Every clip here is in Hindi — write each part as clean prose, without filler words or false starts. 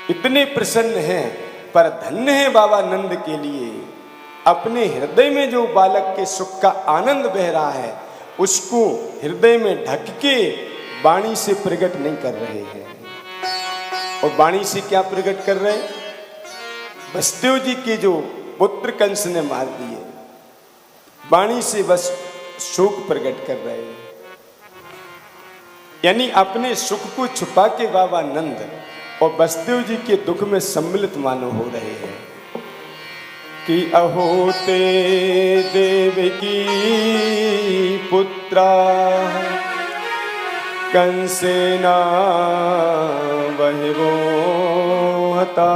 इतने प्रसन्न हैं, पर धन्य है बाबा नंद के लिए अपने हृदय में जो बालक के सुख का आनंद बह रहा है उसको हृदय में ढक के वाणी से प्रकट नहीं कर रहे हैं। और वाणी से क्या प्रकट कर रहे हैं? वसुदेव जी के जो पुत्र कंस ने मार दिए, वाणी से बस शोक प्रकट कर रहे हैं। यानी अपने सुख को छुपा के बाबा नंद और वसुदेव जी के दुख में सम्मिलित मानो हो रहे हैं कि अहो ते देवकी पुत्रा कंसेना बहिरो हता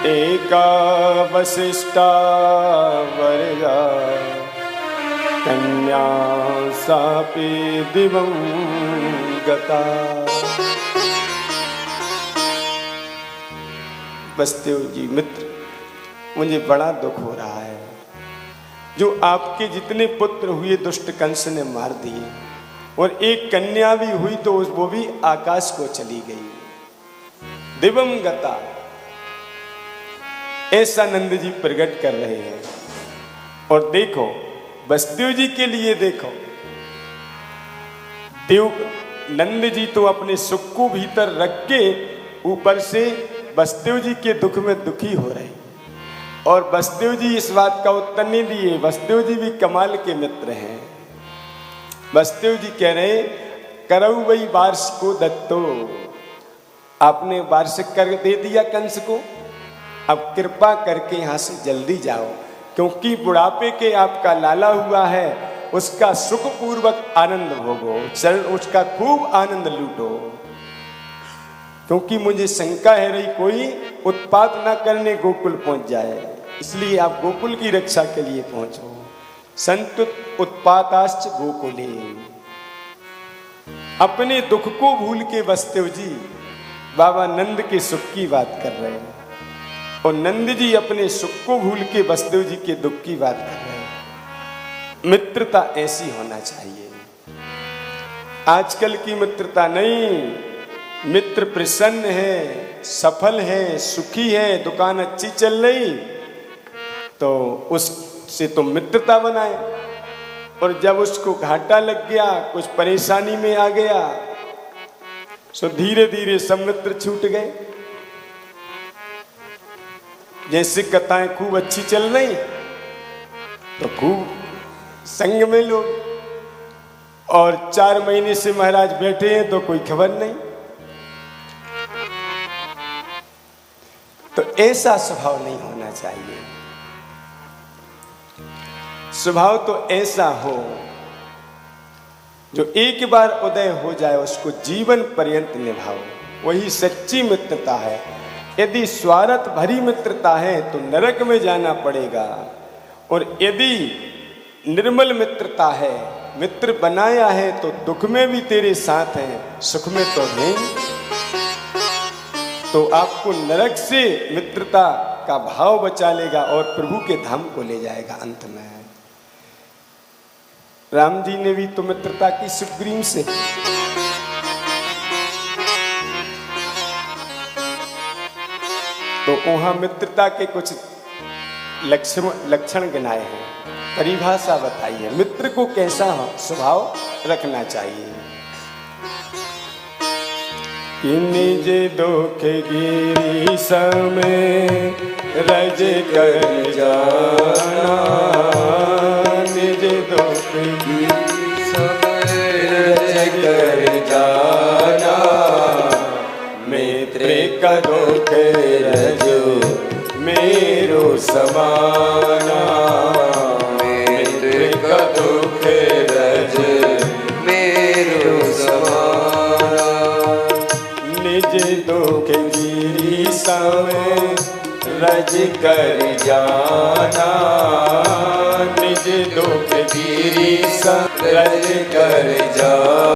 एका वसिष्ठा वरजा कन्या सापि दिवं गता। वसुदेव जी मित्र, मुझे बड़ा दुख हो रहा है, जो आपके जितने पुत्र हुए दुष्ट कंस ने मार दिए और एक कन्या भी हुई तो वो भी आकाश को चली गई, दिवम गता। ऐसा नंद जी प्रकट कर रहे हैं। और देखो वसुदेव जी के लिए देखो, देव नंद जी तो अपने सुख को भीतर रख के ऊपर से वसुदेव जी के दुख में दुखी हो रहे, और वसुदेव जी इस बात का उत्तर नहीं दिए। वसुदेव जी भी कमाल के मित्र हैं। वसुदेव जी कह रहे करऊ वही वार्षिको दत्तो, आपने वार्षिक कर दे दिया कंस को, अब कृपा करके यहाँ से जल्दी जाओ, क्योंकि बुढ़ापे के आपका लाला हुआ है, उसका सुख पूर्वक आनंद भोगो, उसका खूब आनंद लूटो, क्योंकि मुझे शंका है रही कोई उत्पात ना करने गोकुल पहुंच जाए, इसलिए आप गोकुल की रक्षा के लिए पहुंचो। संत उत्पाताश्च गोकुले, अपने दुख को भूल के वसुदेव जी बाबा नंद के सुख की बात कर रहे हैं, और नंद जी अपने सुख को भूल के वसुदेव जी के दुख की बात कर रहे हैं। मित्रता ऐसी होना चाहिए, आजकल की मित्रता नहीं। मित्र प्रसन्न है, सफल है, सुखी है, दुकान अच्छी चल रही तो उससे तो मित्रता बनाए, और जब उसको घाटा लग गया, कुछ परेशानी में आ गया, सो धीरे धीरे सब मित्र छूट गए। जैसे कथाएं खूब अच्छी चल रही तो खूब संग में लोग, और 4 महीने से महाराज बैठे हैं तो कोई खबर नहीं। तो ऐसा स्वभाव नहीं होना चाहिए। स्वभाव तो ऐसा हो जो एक बार उदय हो जाए उसको जीवन पर्यंत निभाओ, वही सच्ची मित्रता है। यदि स्वार्थ भरी मित्रता है तो नरक में जाना पड़ेगा, और यदि निर्मल मित्रता है, मित्र बनाया है तो दुख में भी तेरे साथ है, सुख में तो नहीं, तो आपको नरक से मित्रता का भाव बचा लेगा और प्रभु के धाम को ले जाएगा अंत में। राम जी ने भी तो मित्रता की सुग्रीव से, तो वहां मित्रता के कुछ लक्षण गिनाए हैं, परिभाषा बताई है, मित्र को कैसा स्वभाव रखना चाहिए। कि निज दुख गिरी समय रज कर जाना, निज दुख गिरी समय रज कर जाना, मित्र का दुख रजो मेरो समाना, मित्र का दुख रज मेरो समाना, निज दुख गिरी समय रज कर जाना, निज दुख गिरी समय रज कर जाना।